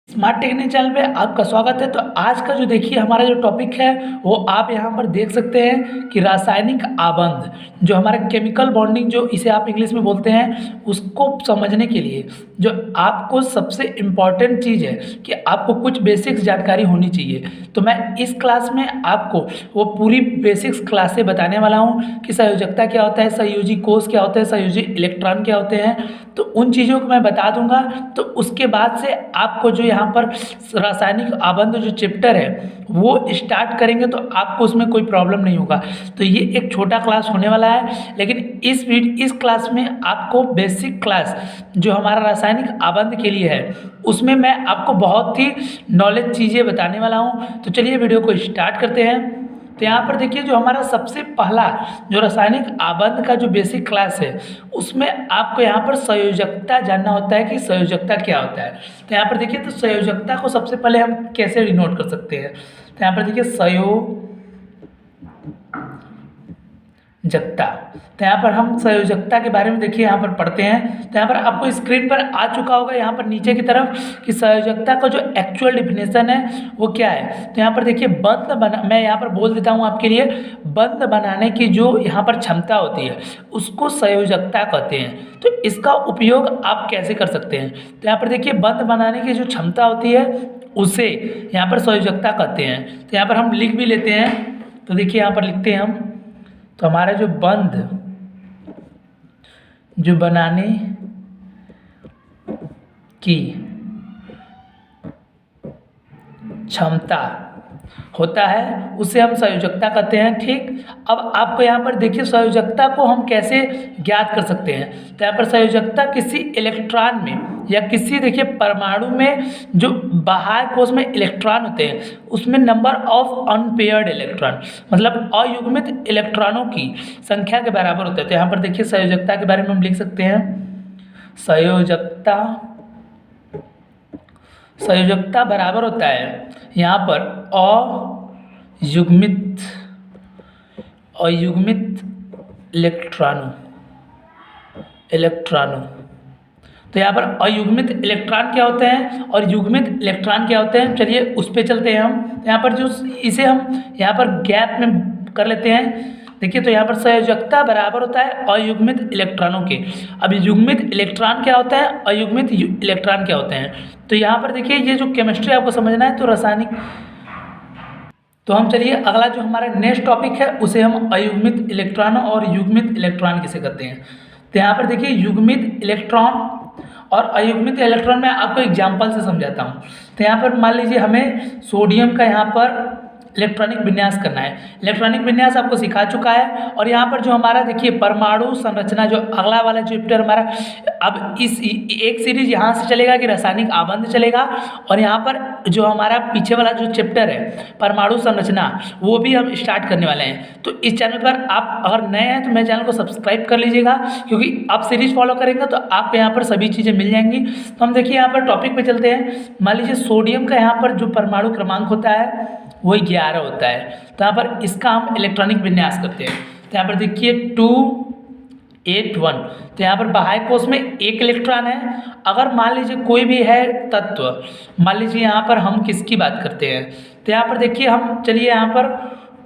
Smart technique channel पे आपका स्वागत है। तो आज का जो देखिए हमारा जो टॉपिक है वो आप यहाँ पर देख सकते हैं कि रासायनिक आबंध, जो हमारा केमिकल बॉन्डिंग जो इसे आप इंग्लिश में बोलते हैं, उसको समझने के लिए जो आपको सबसे इम्पॉर्टेंट चीज़ है कि आपको कुछ बेसिक्स जानकारी होनी चाहिए। तो मैं इस क्लास में आपको वो पूरी बेसिक्स क्लासें बताने वाला हूँ कि संयोजकता क्या होता है, संयोजी कोष क्या होता है, संयोजी इलेक्ट्रॉन क्या होते हैं। तो उन चीज़ों को मैं बता दूंगा। तो उसके बाद से आपको जो यहाँ पर रासायनिक आबंध जो चैप्टर है वो स्टार्ट करेंगे तो आपको उसमें कोई प्रॉब्लम नहीं होगा। तो ये एक छोटा क्लास होने वाला है, लेकिन इस क्लास में आपको बेसिक क्लास जो हमारा रासायनिक आबंध के लिए है उसमें मैं आपको बहुत ही नॉलेज चीज़ें बताने वाला हूँ। तो चलिए वीडियो को स्टार्ट करते हैं। तो यहाँ पर देखिए जो हमारा सबसे पहला जो रासायनिक आबंध का जो बेसिक क्लास है उसमें आपको यहाँ पर संयोजकता जानना होता है कि संयोजकता क्या होता है। तो यहाँ पर देखिए तो संयोजकता को सबसे पहले हम कैसे डिनोट कर सकते हैं। तो यहाँ पर देखिए संयोजकता, तो यहाँ पर हम संयोजकता के बारे में देखिए यहाँ पर पढ़ते हैं। तो यहाँ पर आपको स्क्रीन पर आ चुका होगा यहाँ पर नीचे की तरफ कि संयोजकता का जो एक्चुअल डिफिनेशन है वो क्या है। तो यहाँ पर देखिए मैं यहाँ पर बोल देता हूँ आपके लिए, बंध बनाने की जो यहाँ पर क्षमता होती है उसको संयोजकता कहते हैं। तो इसका उपयोग आप कैसे कर सकते हैं। तो यहाँ पर देखिए बंध बनाने की जो क्षमता होती है उसे यहाँ पर संयोजकता कहते हैं। तो यहाँ पर हम लिख भी लेते हैं। तो देखिए यहाँ पर लिखते हैं हम, तो हमारा जो बंध जो बनाने की क्षमता होता है उसे हम संयोजकता कहते हैं। ठीक, अब आपको यहाँ पर देखिए संयोजकता को हम कैसे ज्ञात कर सकते हैं। तो यहाँ पर संयोजकता किसी इलेक्ट्रॉन में या किसी देखिए परमाणु में जो बाह्य कोश में इलेक्ट्रॉन होते हैं उसमें नंबर ऑफ अनपेयर्ड इलेक्ट्रॉन मतलब अयुग्मित इलेक्ट्रॉनों की संख्या के बराबर होते हैं। तो यहाँ पर देखिए संयोजकता के बारे में हम लिख सकते हैं, संयोजकता बराबर होता है यहाँ पर अयुग्मित इलेक्ट्रॉनों। तो यहाँ पर अयुग्मित इलेक्ट्रॉन क्या होते हैं और युग्मित इलेक्ट्रॉन क्या होते हैं, चलिए उस पर चलते हैं हम। यहाँ पर जो इसे हम यहाँ पर गैप में कर लेते हैं। देखिए तो यहाँ पर संयोजकता बराबर होता है अयुग्मित इलेक्ट्रॉनों के। अब युग्मित इलेक्ट्रॉन क्या होता है, अयुग्मित इलेक्ट्रॉन क्या होते हैं। तो यहाँ पर देखिए ये जो केमिस्ट्री आपको समझना है तो रासायनिक, तो हम चलिए अगला जो हमारा नेक्स्ट टॉपिक है उसे हम अयुग्मित इलेक्ट्रॉन और युग्मित इलेक्ट्रॉन किसे कहते हैं। तो यहाँ पर देखिए युग्मित इलेक्ट्रॉन और अयुग्मित इलेक्ट्रॉन में आपको एग्जाम्पल से समझाता हूँ। तो यहाँ पर मान लीजिए हमें सोडियम का यहाँ पर इलेक्ट्रॉनिक विन्यास करना है। इलेक्ट्रॉनिक विन्यास आपको सिखा चुका है। और यहाँ पर जो हमारा देखिए परमाणु संरचना जो अगला वाला चैप्टर हमारा, अब इस एक सीरीज यहाँ से चलेगा कि रासायनिक आबंध चलेगा, और यहाँ पर जो हमारा पीछे वाला जो चैप्टर है परमाणु संरचना वो भी हम स्टार्ट करने वाले हैं। तो इस चैनल पर आप अगर नए हैं तो मेरे चैनल को सब्सक्राइब कर लीजिएगा, क्योंकि आप सीरीज फॉलो करेंगे तो आपको यहाँ पर सभी चीज़ें मिल जाएंगी। तो हम देखिए यहाँ पर टॉपिक पे चलते हैं। मान लीजिए सोडियम का यहाँ पर जो परमाणु क्रमांक होता है वही 11 होता है। तो यहाँ पर इसका हम इलेक्ट्रॉनिक विन्यास करते हैं। तो यहाँ पर देखिए 281। तो यहाँ पर बाह्य कोश में एक इलेक्ट्रॉन है। अगर मान लीजिए कोई भी है तत्व, मान लीजिए यहाँ पर हम किसकी बात करते हैं, तो यहाँ पर देखिए हम चलिए यहाँ पर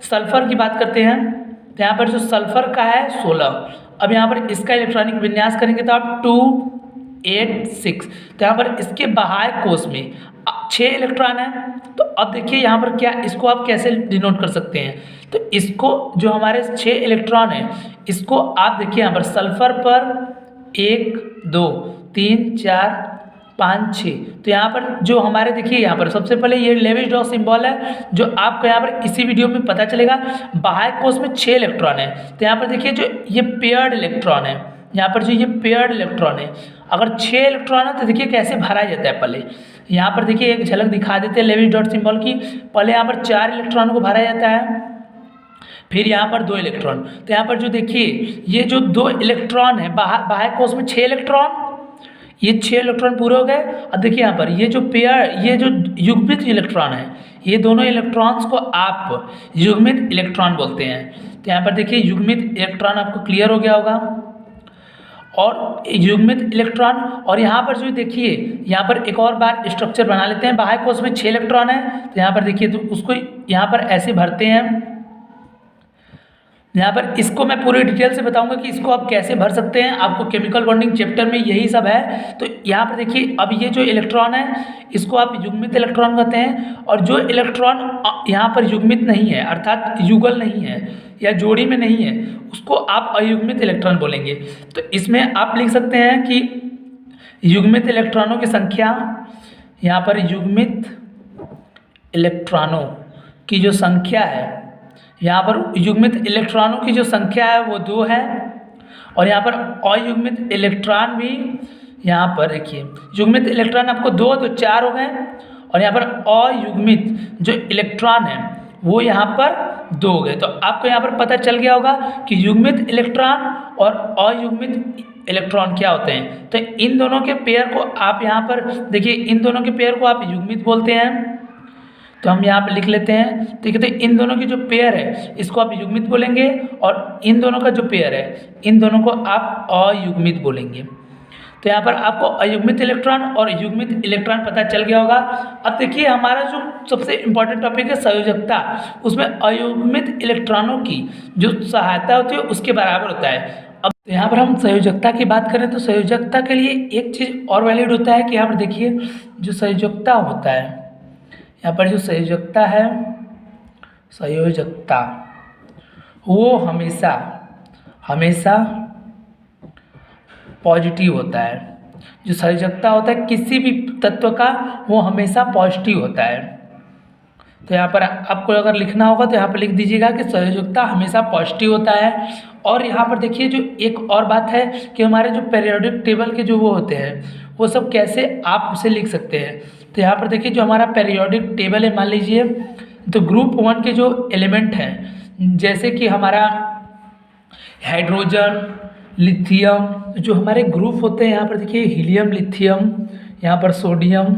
सल्फर की बात करते हैं। तो यहाँ पर जो सल्फर का है 16। अब यहाँ पर इसका इलेक्ट्रॉनिक विन्यास करेंगे तो आप 286। तो यहाँ पर इसके बाह्य कोश में 6 इलेक्ट्रॉन है। तो अब देखिए यहाँ पर क्या, इसको आप कैसे डिनोट कर सकते हैं। तो इसको जो हमारे 6 इलेक्ट्रॉन है इसको आप देखिए यहाँ पर सल्फर पर 1 2 3 4 5 6। तो यहाँ पर जो हमारे देखिए यहाँ पर सबसे पहले ये लेविस डॉ सिंबल है जो आपको यहाँ पर इसी वीडियो में पता चलेगा। बाह्य कोश में 6 इलेक्ट्रॉन है। तो यहाँ पर देखिए जो ये पेयर्ड इलेक्ट्रॉन है, यहाँ पर जो ये पेयर्ड इलेक्ट्रॉन है, अगर 6 इलेक्ट्रॉन है तो देखिए कैसे भरा जाता है। पहले यहाँ पर देखिए एक झलक दिखा देते हैं लेविस डॉट सिंबल की। पहले यहाँ पर 4 इलेक्ट्रॉन को भरा जाता है, फिर यहाँ पर 2 इलेक्ट्रॉन। तो यहाँ पर जो देखिए ये जो 2 इलेक्ट्रॉन है बाह्य कोश में 6 इलेक्ट्रॉन, ये 6 इलेक्ट्रॉन पूरे हो गए। अब देखिए यहाँ पर ये जो युग्मित इलेक्ट्रॉन है, ये दोनों इलेक्ट्रॉन्स को आप युग्मित इलेक्ट्रॉन बोलते हैं। तो यहाँ पर देखिए युग्मित इलेक्ट्रॉन आपको क्लियर हो गया होगा। और युग्मित इलेक्ट्रॉन। और यहाँ पर जो देखिए, यहाँ पर एक और बार स्ट्रक्चर बना लेते हैं। बाह्य कोश में 6 इलेक्ट्रॉन है, तो यहाँ पर देखिए, तो उसको यहाँ पर ऐसे भरते हैं। यहाँ पर इसको मैं पूरी डिटेल से बताऊंगा कि इसको आप कैसे भर सकते हैं, आपको केमिकल बॉन्डिंग चैप्टर में यही सब है। तो यहाँ पर देखिए, अब ये जो इलेक्ट्रॉन है इसको आप युग्मित इलेक्ट्रॉन कहते हैं, और जो इलेक्ट्रॉन यहाँ पर युग्मित नहीं है, अर्थात युगल नहीं है या जोड़ी में नहीं है, उसको आप अयुग्मित इलेक्ट्रॉन बोलेंगे। तो इसमें आप लिख सकते हैं कि युग्मित इलेक्ट्रॉनों की संख्या, यहाँ पर युग्मित इलेक्ट्रॉनों की जो संख्या है, यहाँ पर युग्मित इलेक्ट्रॉनों की जो संख्या है वो 2 है, और यहाँ पर अयुग्मित इलेक्ट्रॉन भी, यहाँ पर देखिए युग्मित इलेक्ट्रॉन आपको 2 तो 4 हो गए, और यहाँ पर अयुग्मित जो इलेक्ट्रॉन है वो यहाँ पर 2 हो गए। तो आपको यहाँ पर पता चल गया होगा कि युग्मित इलेक्ट्रॉन और अयुग्मित इलेक्ट्रॉन क्या होते हैं। तो इन दोनों के पेयर को आप यहाँ पर देखिए, इन दोनों के पेयर को आप युग्मित बोलते हैं। तो हम यहाँ पे लिख लेते हैं, ठीक है। तो इन दोनों की जो पेयर है इसको आप युग्मित बोलेंगे, और इन दोनों का जो पेयर है इन दोनों को आप अयुग्मित बोलेंगे। तो यहाँ पर आपको अयुग्मित इलेक्ट्रॉन और युग्मित इलेक्ट्रॉन पता चल गया होगा। अब देखिए, हमारा जो सबसे इम्पोर्टेंट टॉपिक है संयोजकता, उसमें अयुग्मित इलेक्ट्रॉनों की जो सहायता होती है उसके बराबर होता है। अब यहाँ पर हम संयोजकता की बात करें तो संयोजकता के लिए एक चीज़ और वैलिड होता है कि यहाँ पर देखिए, जो संयोजकता होता है, यहाँ पर जो संयोजकता है, संयोजकता वो हमेशा पॉजिटिव होता है। जो संयोजकता होता है किसी भी तत्व का वो हमेशा पॉजिटिव होता है। तो यहाँ पर आपको अगर लिखना होगा तो यहाँ पर लिख दीजिएगा कि संयोजकता हमेशा पॉजिटिव होता है। और यहाँ पर देखिए, जो एक और बात है कि हमारे जो पीरियोडिक टेबल के जो वो होते हैं वो सब कैसे आप उसे लिख सकते हैं। तो यहाँ पर देखिए, जो हमारा पीरियोडिक टेबल है, मान लीजिए तो ग्रुप 1 के जो एलिमेंट हैं, जैसे कि हमारा हाइड्रोजन, लिथियम, जो हमारे ग्रुप होते हैं, यहाँ पर देखिए हीलियम, लिथियम, यहाँ पर सोडियम,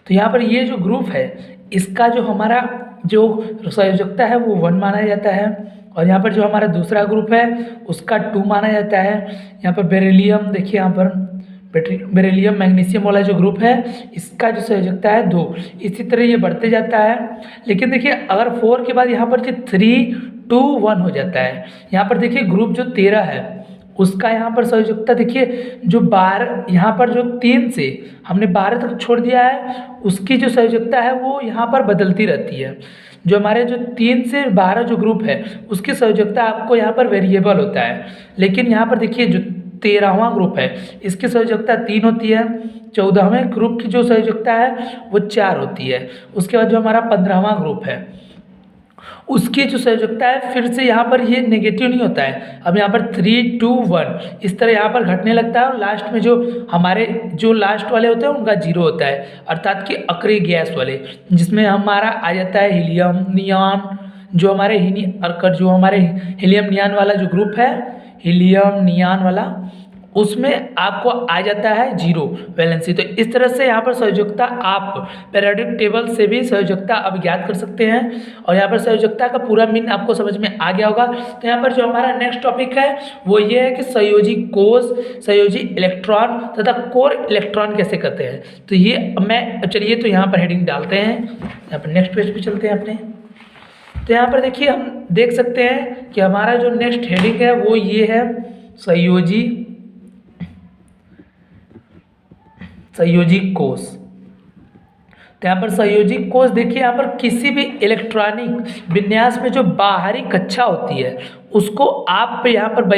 तो यहाँ पर ये जो ग्रुप है इसका जो हमारा जो संयोजकता है वो 1 माना जाता है। और यहाँ पर जो हमारा दूसरा ग्रुप है उसका 2 माना जाता है। यहाँ पर बेरिलियम, देखिए यहाँ पर बेरिलियम मैग्नीशियम वाला जो ग्रुप है इसका जो संयोजकता है 2। इसी तरह ये बढ़ते जाता है। लेकिन देखिए, अगर 4 के बाद यहाँ पर जो 3, 2, 1 हो जाता है। यहाँ पर देखिए ग्रुप जो 13 है उसका यहाँ पर संयोजकता देखिए, जो 12, यहाँ पर जो 3 से हमने 12 तक छोड़ दिया है उसकी जो संयोजकता है वो यहाँ पर बदलती रहती है। जो हमारे जो 3 से 12 जो ग्रुप है उसकी संयोजकता आपको यहाँ पर वेरिएबल होता है। लेकिन यहाँ पर देखिए, जो 13वां ग्रुप है इसकी संयोजकता 3 होती है। 14वें ग्रुप की जो संयोजकता है वो 4 होती है। उसके बाद जो हमारा 15वां ग्रुप है उसकी जो संयोजकता है फिर से यहाँ पर ये नेगेटिव नहीं होता है। अब यहाँ पर 3, 2, 1 इस तरह यहाँ पर घटने लगता है, और लास्ट में जो हमारे जो लास्ट वाले होते हैं उनका 0 होता है, अर्थात कि अक्रिय गैस वाले, जिसमें हमारा आ जाता है हीलियम, नियॉन। जो हमारे हीलियम नियॉन वाला जो ग्रुप है, हीलियम नियॉन वाला, उसमें आपको आ जाता है 0 वैलेंसी। तो इस तरह से यहाँ पर संयोजकता आप पीरियोडिक टेबल से भी संयोजकता अब ज्ञात कर सकते हैं। और यहाँ पर संयोजकता का पूरा मीन आपको समझ में आ गया होगा। तो यहाँ पर जो हमारा नेक्स्ट टॉपिक है वो ये है कि संयोजी कोष, संयोजी इलेक्ट्रॉन तथा कोर इलेक्ट्रॉन कैसे करते हैं। तो ये चलिए तो यहाँ पर हेडिंग डालते हैं, यहाँ पर नेक्स्ट पेज पर चलते हैं अपने। तो यहाँ पर देखिए, हम देख सकते हैं कि हमारा जो नेक्स्ट हेडिंग है वो ये है संयोजी कोष। तो यहाँ पर संयोजी कोष देखिए, यहाँ पर किसी भी इलेक्ट्रॉनिक विन्यास में जो बाहरी कक्षा होती है उसको आप यहाँ पर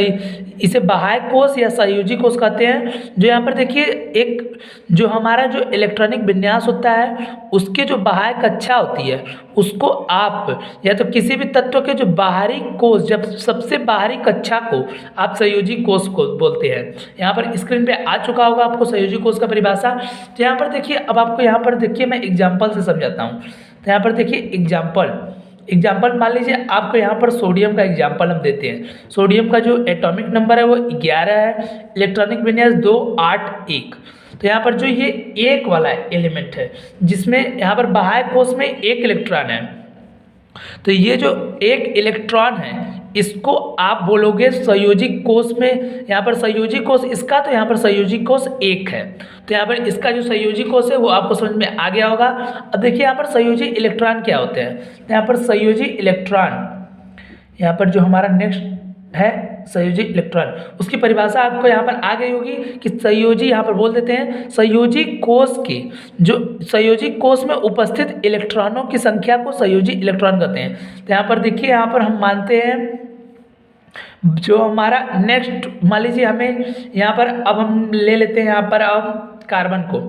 इसे बाह्य कोष या संयोजी कोष कहते हैं। जो यहाँ पर देखिए, एक जो हमारा जो इलेक्ट्रॉनिक विन्यास होता है उसके जो बाह्य कक्षा होती है उसको आप या तो किसी भी तत्व के जो बाहरी कोष, जब सबसे बाहरी कक्षा को आप संयोजी कोष को बोलते हैं। यहाँ पर स्क्रीन पे आ चुका होगा आपको संयोजी कोष का परिभाषा। तो यहाँ पर देखिए, अब आपको यहाँ पर देखिए मैं एग्जाम्पल से समझाता हूँ। तो यहाँ पर देखिए एग्जाम्पल मान लीजिए, आपको यहाँ पर सोडियम का एग्जाम्पल हम देते हैं। सोडियम का जो एटॉमिक नंबर है वो 11 है, इलेक्ट्रॉनिक विन्यास 2, 8, 1। तो यहाँ पर जो ये 1 वाला एलिमेंट है जिसमें यहाँ पर बाह्य कोष में 1 इलेक्ट्रॉन है, तो ये जो एक इलेक्ट्रॉन है इसको आप बोलोगे संयोजी कोष में, यहाँ पर संयोजी कोष इसका, तो यहाँ पर संयोजी कोष एक है। तो यहाँ पर इसका जो संयोजी कोष है वो आपको समझ में आ गया होगा। अब देखिए यहाँ पर संयोजी इलेक्ट्रॉन क्या होते हैं। तो यहाँ पर संयोजी इलेक्ट्रॉन, यहाँ पर जो हमारा नेक्स्ट है संयोजी इलेक्ट्रॉन, उसकी परिभाषा आपको यहाँ पर आ गई होगी कि संयोजी, यहाँ पर बोल देते हैं संयोजी कोष की, जो संयोजी कोष में उपस्थित इलेक्ट्रॉनों की संख्या को संयोजी इलेक्ट्रॉन कहते हैं। तो यहाँ पर देखिए, यहाँ पर हम मानते हैं जो हमारा नेक्स्ट, मान लीजिए हमें यहाँ पर, अब हम ले लेते हैं यहाँ पर अब कार्बन को,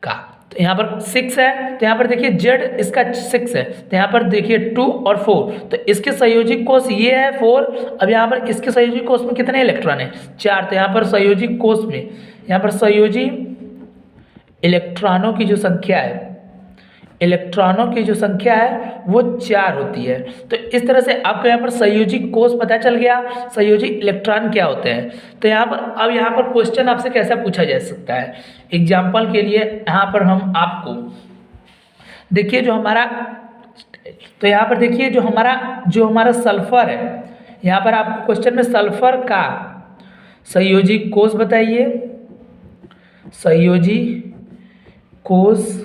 का, तो यहाँ पर 6 है। तो यहाँ पर देखिए जेड इसका 6 है, तो यहाँ पर देखिए 2 और 4, तो इसके संयोजी कोष ये है 4। अब यहाँ पर इसके संयोजी कोष में कितने इलेक्ट्रॉन है? 4। तो यहाँ पर संयोजी कोष में, यहाँ पर संयोजी इलेक्ट्रॉनों की जो संख्या है, इलेक्ट्रॉनों की जो संख्या है वो 4 होती है। तो इस तरह से आपको यहाँ पर संयोजी कोष पता चल गया, संयोजी इलेक्ट्रॉन क्या होते हैं। तो यहाँ पर अब यहाँ पर क्वेश्चन आपसे कैसा पूछा जा सकता है, एग्जाम्पल के लिए यहाँ पर हम आपको देखिए जो हमारा, तो यहाँ पर देखिए जो हमारा सल्फर है, यहाँ पर आपको क्वेश्चन में सल्फर का संयोजी कोष बताइए, संयोजी कोष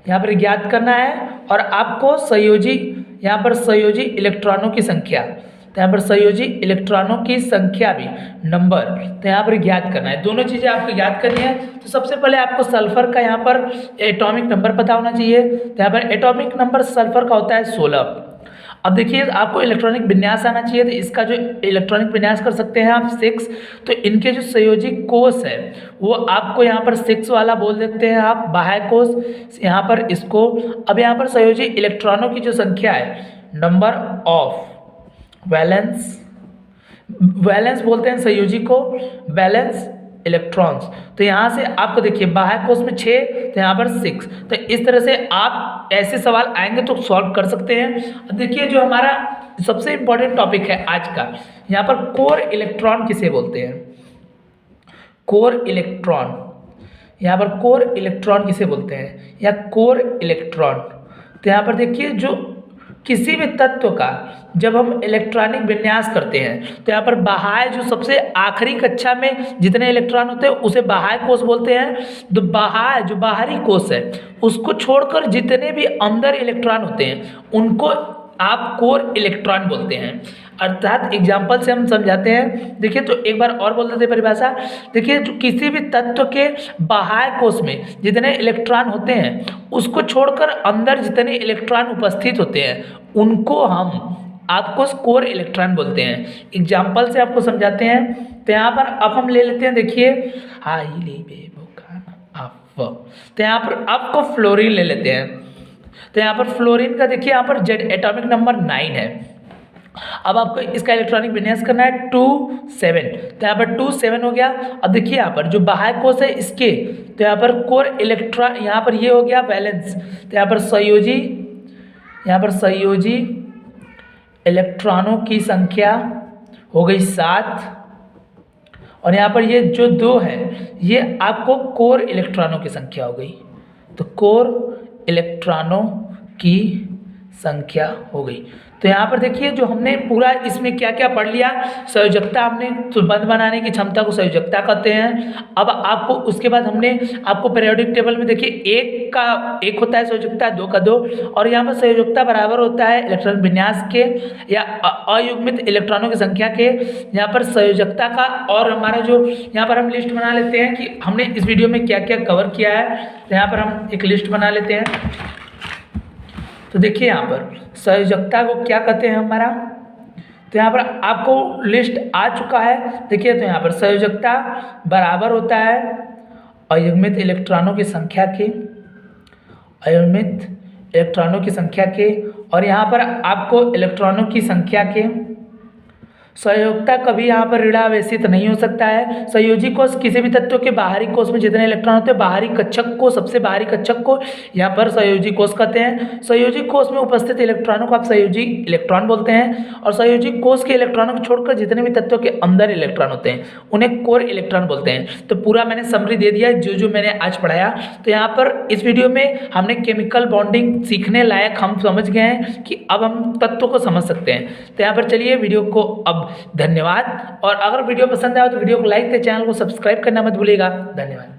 यहाँ पर ज्ञात करना है, और आपको संयोजी, यहाँ पर संयोजी इलेक्ट्रॉनों की संख्या, तो यहाँ पर संयोजी इलेक्ट्रॉनों की संख्या भी नंबर, तो यहाँ पर ज्ञात करना है। दोनों चीज़ें आपको ज्ञात करनी है। तो सबसे पहले आपको सल्फर का यहाँ पर एटॉमिक नंबर पता होना चाहिए। तो यहाँ पर एटॉमिक नंबर सल्फर का होता है 16। अब देखिए आपको इलेक्ट्रॉनिक विन्यास आना चाहिए, तो इसका जो इलेक्ट्रॉनिक विन्यास कर सकते हैं आप 6। तो इनके जो संयोजी कोष है वो आपको यहाँ पर 6 वाला बोल देते हैं आप, बाह्य कोष यहाँ पर इसको। अब यहाँ पर संयोजी इलेक्ट्रॉनों की जो संख्या है, नंबर ऑफ वैलेंस, वैलेंस बोलते हैं संयोजी को, वैलेंस इलेक्ट्रॉन्स। तो यहाँ से आपको देखिए बाह्य कोष में 6, तो यहाँ पर 6। तो इस तरह से आप ऐसे सवाल आएंगे तो सॉल्व कर सकते हैं। अब देखिए जो हमारा सबसे इम्पोर्टेंट टॉपिक है आज का, यहाँ पर कोर इलेक्ट्रॉन किसे बोलते हैं, कोर इलेक्ट्रॉन, यहाँ पर कोर इलेक्ट्रॉन किसे बोलते हैं, या कोर इलेक्ट्रॉन। तो यहाँ पर देखिए जो किसी भी तत्व का जब हम इलेक्ट्रॉनिक विन्यास करते हैं, तो यहाँ पर बाह्य जो सबसे आखिरी कक्षा में जितने इलेक्ट्रॉन होते हैं उसे बाह्य कोष बोलते हैं। तो बाह्य जो बाहरी कोष है उसको छोड़कर जितने भी अंदर इलेक्ट्रॉन होते हैं उनको आप कोर इलेक्ट्रॉन बोलते हैं। अर्थात एग्जाम्पल से हम समझाते हैं। देखिए तो एक बार और बोल देते हैं परिभाषा। देखिए जो किसी भी तत्व के बाह्य कोष में जितने इलेक्ट्रॉन होते हैं उसको छोड़कर अंदर जितने इलेक्ट्रॉन उपस्थित होते हैं उनको हम आपको कोर इलेक्ट्रॉन बोलते हैं। एग्जाम्पल से आपको समझाते हैं। तो यहाँ पर अब हम ले लेते हैं, देखिए तो यहाँ पर आपको फ्लोरीन ले लेते हैं। तो यहाँ पर फ्लोरीन का देखिए यहाँ पर जेड एटॉमिक नंबर 9 है। अब आपको इसका इलेक्ट्रॉनिक विन्यास करना है 2-7। तो यहाँ पर 2-7 हो गया। अब देखिए यहाँ पर जो बाह्य कोष है इसके, तो यहाँ पर कोर इलेक्ट्रॉन, यहाँ पर ये हो गया वैलेंस। तो यहाँ पर संयोजी इलेक्ट्रॉनों की संख्या हो गई 7, और यहाँ पर ये जो 2 है ये आपको कोर इलेक्ट्रॉनों की संख्या हो गई। तो कोर इलेक्ट्रॉनों की संख्या हो गई। तो यहाँ पर देखिए जो हमने पूरा इसमें क्या क्या पढ़ लिया, संयोजकता हमने बंध बनाने की क्षमता को संयोजकता कहते हैं। अब आपको उसके बाद हमने आपको पीरियोडिक टेबल में देखिए 1 का 1 होता है संयोजकता, 2 का 2, और यहाँ पर संयोजकता बराबर होता है इलेक्ट्रॉन विन्यास के या अयुग्मित इलेक्ट्रॉनों की संख्या के। यहाँ पर संयोजकता का और हमारा जो यहाँ पर हम लिस्ट बना लेते हैं कि हमने इस वीडियो में क्या क्या कवर किया है। तो यहाँ पर हम एक लिस्ट बना लेते हैं। तो देखिए यहाँ पर संयोजकता को क्या कहते हैं हमारा, तो यहाँ पर आपको लिस्ट आ चुका है। देखिए तो यहाँ पर संयोजकता बराबर होता है अयुग्मित इलेक्ट्रॉनों की संख्या के, अयुग्मित इलेक्ट्रॉनों की संख्या के, और यहाँ पर आपको इलेक्ट्रॉनों की संख्या के सहयोगिता कभी यहाँ पर ऋणावेशित नहीं हो सकता है। संयोजी कोष किसी भी तत्व के बाहरी कोष में जितने इलेक्ट्रॉन होते हैं, बाहरी कक्षक को, सबसे बाहरी कक्षक को यहाँ पर संयोजी कोष कहते हैं। संयोजी कोष में उपस्थित इलेक्ट्रॉनों को आप संयोजी इलेक्ट्रॉन बोलते हैं। और संयोजी कोष के इलेक्ट्रॉनों को छोड़कर जितने भी तत्वों के अंदर इलेक्ट्रॉन होते हैं उन्हें कोर इलेक्ट्रॉन बोलते हैं। तो पूरा मैंने समरी दे दिया जो जो मैंने आज पढ़ाया। तो यहाँ पर इस वीडियो में हमने केमिकल बॉन्डिंग सीखने लायक हम समझ गए हैं कि अब हम तत्वों को समझ सकते हैं। तो यहाँ पर चलिए वीडियो को अब धन्यवाद। और अगर वीडियो पसंद आया तो वीडियो को लाइक करें, चैनल को सब्सक्राइब करना मत भूलिएगा। धन्यवाद।